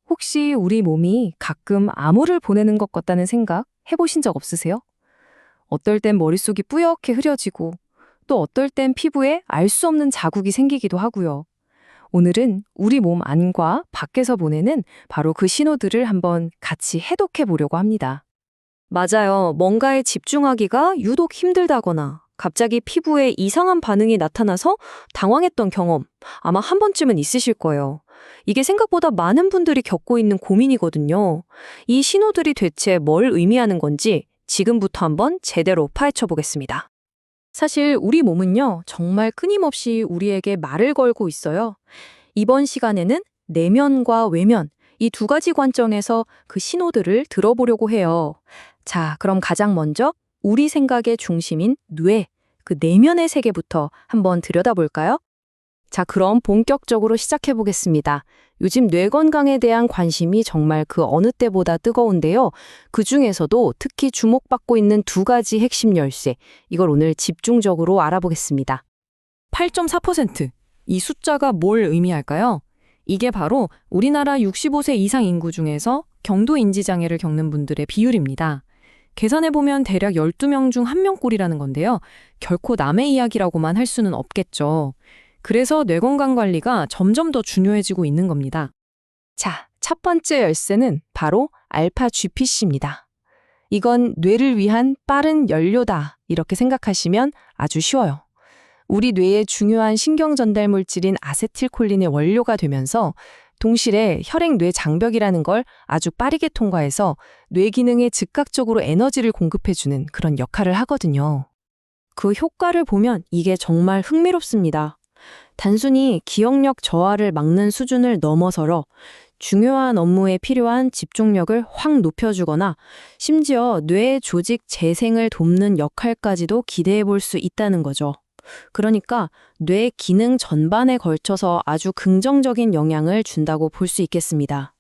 혹시 우리 몸이 가끔 암호를 보내는 것 같다는 생각 해보신 적 없으세요? 어떨 땐 머릿속이 뿌옇게 흐려지고 또 어떨 땐 피부에 알 수 없는 자국이 생기기도 하고요. 오늘은 우리 몸 안과 밖에서 보내는 바로 그 신호들을 한번 같이 해독해 보려고 합니다. 맞아요. 뭔가에 집중하기가 유독 힘들다거나 갑자기 피부에 이상한 반응이 나타나서 당황했던 경험 아마 한 번쯤은 있으실 거예요. 이게 생각보다 많은 분들이 겪고 있는 고민이거든요. 이 신호들이 대체 뭘 의미하는 건지 지금부터 한번 제대로 파헤쳐 보겠습니다. 사실 우리 몸은요, 정말 끊임없이 우리에게 말을 걸고 있어요. 이번 시간에는 내면과 외면, 이 두 가지 관점에서 그 신호들을 들어보려고 해요. 자, 그럼 가장 먼저 우리 생각의 중심인 뇌, 그 내면의 세계부터 한번 들여다볼까요? 자, 그럼 본격적으로 시작해 보겠습니다. 요즘 뇌 건강에 대한 관심이 정말 그 어느 때보다 뜨거운데요. 그 중에서도 특히 주목받고 있는 두 가지 핵심 열쇠, 이걸 오늘 집중적으로 알아보겠습니다. 8.4%. 이 숫자가 뭘 의미할까요? 이게 바로 우리나라 65세 이상 인구 중에서 경도 인지 장애를 겪는 분들의 비율입니다. 계산해보면 대략 12명 중 1명꼴이라는 건데요. 결코 남의 이야기라고만 할 수는 없겠죠. 그래서 뇌건강 관리가 점점 더 중요해지고 있는 겁니다. 자, 첫 번째 열쇠는 바로 알파 GPC입니다. 이건 뇌를 위한 빠른 연료다, 이렇게 생각하시면 아주 쉬워요. 우리 뇌의 중요한 신경 전달 물질인 아세틸콜린의 원료가 되면서 동시에 혈액-뇌 장벽이라는 걸 아주 빠르게 통과해서 뇌 기능에 즉각적으로 에너지를 공급해주는 그런 역할을 하거든요. 그 효과를 보면 이게 정말 흥미롭습니다. 단순히 기억력 저하를 막는 수준을 넘어서러 중요한 업무에 필요한 집중력을 확 높여주거나 심지어 뇌 조직 재생을 돕는 역할까지도 기대해 볼 수 있다는 거죠. 그러니까 뇌 기능 전반에 걸쳐서 아주 긍정적인 영향을 준다고 볼 수 있겠습니다.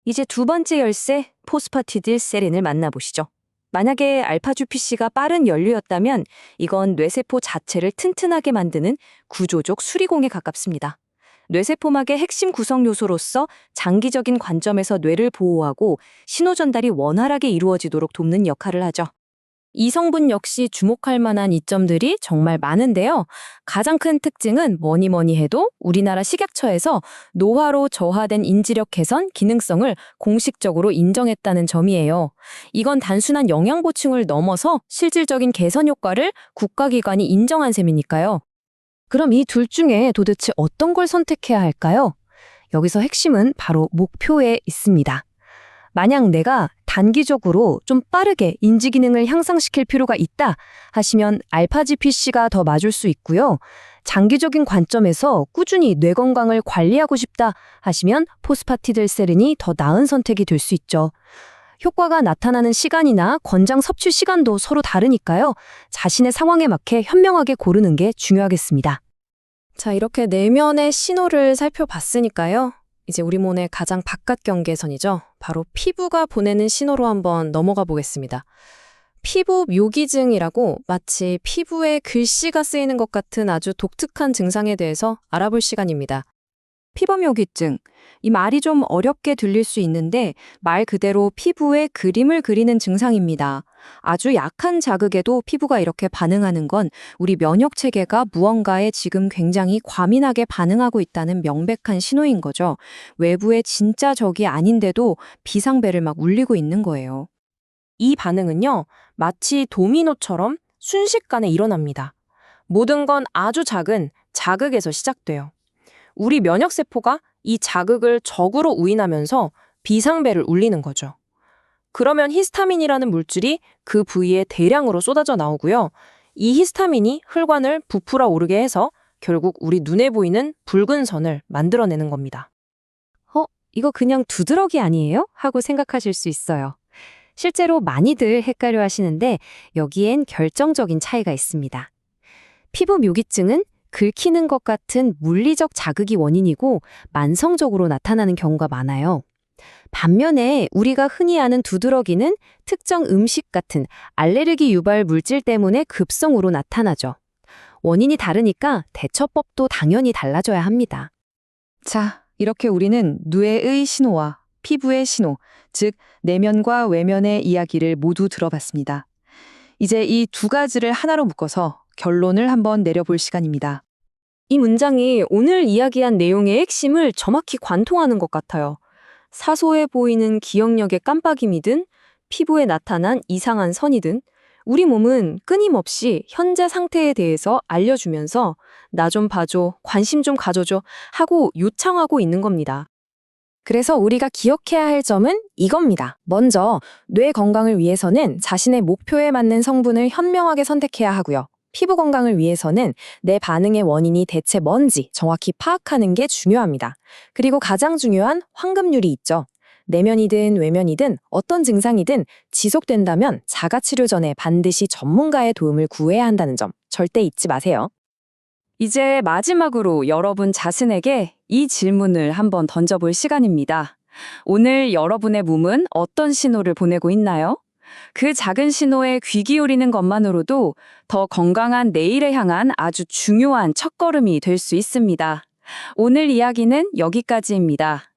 이제 두 번째 열쇠, 포스파티딜세린을 만나보시죠. 만약에 알파-GPC가 빠른 연료였다면 이건 뇌세포 자체를 튼튼하게 만드는 구조적 수리공에 가깝습니다. 뇌세포막의 핵심 구성 요소로서 장기적인 관점에서 뇌를 보호하고 신호 전달이 원활하게 이루어지도록 돕는 역할을 하죠. 이 성분 역시 주목할 만한 이점들이 정말 많은데요. 가장 큰 특징은 뭐니 해도 우리나라 식약처에서 노화로 저하된 인지력 개선 기능성을 공식적으로 인정했다는 점이에요. 이건 단순한 영양 보충을 넘어서 실질적인 개선 효과를 국가기관이 인정한 셈이니까요. 그럼 이 둘 중에 도대체 어떤 걸 선택해야 할까요? 여기서 핵심은 바로 목표에 있습니다. 만약 내가 단기적으로 좀 빠르게 인지 기능을 향상시킬 필요가 있다 하시면 알파-GPC가 더 맞을 수 있고요. 장기적인 관점에서 꾸준히 뇌 건강을 관리하고 싶다 하시면 포스파티딜세린이 더 나은 선택이 될 수 있죠. 효과가 나타나는 시간이나 권장 섭취 시간도 서로 다르니까요. 자신의 상황에 맞게 현명하게 고르는 게 중요하겠습니다. 자, 이렇게 내면의 신호를 살펴봤으니까요. 이제 우리 몸의 가장 바깥 경계선이죠. 바로 피부가 보내는 신호로 한번 넘어가 보겠습니다. 피부 묘기증이라고 마치 피부에 글씨가 쓰이는 것 같은 아주 독특한 증상에 대해서 알아볼 시간입니다. 피부묘기증. 이 말이 좀 어렵게 들릴 수 있는데 말 그대로 피부에 그림을 그리는 증상입니다. 아주 약한 자극에도 피부가 이렇게 반응하는 건 우리 면역 체계가 무언가에 지금 굉장히 과민하게 반응하고 있다는 명백한 신호인 거죠. 외부의 진짜 적이 아닌데도 비상벨을 막 울리고 있는 거예요. 이 반응은요, 마치 도미노처럼 순식간에 일어납니다. 모든 건 아주 작은 자극에서 시작돼요. 우리 면역세포가 이 자극을 적으로 우인하면서 비상벨을 울리는 거죠. 그러면 히스타민이라는 물질이 그 부위에 대량으로 쏟아져 나오고요. 이 히스타민이 혈관을 부풀어 오르게 해서 결국 우리 눈에 보이는 붉은 선을 만들어내는 겁니다. 이거 그냥 두드러기 아니에요? 하고 생각하실 수 있어요. 실제로 많이들 헷갈려 하시는데 여기엔 결정적인 차이가 있습니다. 피부 묘기증은 긁히는 것 같은 물리적 자극이 원인이고 만성적으로 나타나는 경우가 많아요. 반면에 우리가 흔히 아는 두드러기는 특정 음식 같은 알레르기 유발 물질 때문에 급성으로 나타나죠. 원인이 다르니까 대처법도 당연히 달라져야 합니다. 자, 이렇게 우리는 뇌의 신호와 피부의 신호, 즉 내면과 외면의 이야기를 모두 들어봤습니다. 이제 이 두 가지를 하나로 묶어서 결론을 한번 내려볼 시간입니다. 이 문장이 오늘 이야기한 내용의 핵심을 정확히 관통하는 것 같아요. 사소해 보이는 기억력의 깜빡임이든 피부에 나타난 이상한 선이든 우리 몸은 끊임없이 현재 상태에 대해서 알려주면서 나 좀 봐줘, 관심 좀 가져줘 하고 요청하고 있는 겁니다. 그래서 우리가 기억해야 할 점은 이겁니다. 먼저, 뇌 건강을 위해서는 자신의 목표에 맞는 성분을 현명하게 선택해야 하고요. 피부 건강을 위해서는 내 반응의 원인이 대체 뭔지 정확히 파악하는 게 중요합니다. 그리고 가장 중요한 황금률이 있죠. 내면이든 외면이든 어떤 증상이든 지속된다면 자가치료 전에 반드시 전문가의 도움을 구해야 한다는 점 절대 잊지 마세요. 이제 마지막으로 여러분 자신에게 이 질문을 한번 던져볼 시간입니다. 오늘 여러분의 몸은 어떤 신호를 보내고 있나요? 그 작은 신호에 귀 기울이는 것만으로도 더 건강한 내일을 향한 아주 중요한 첫걸음이 될 수 있습니다. 오늘 이야기는 여기까지입니다.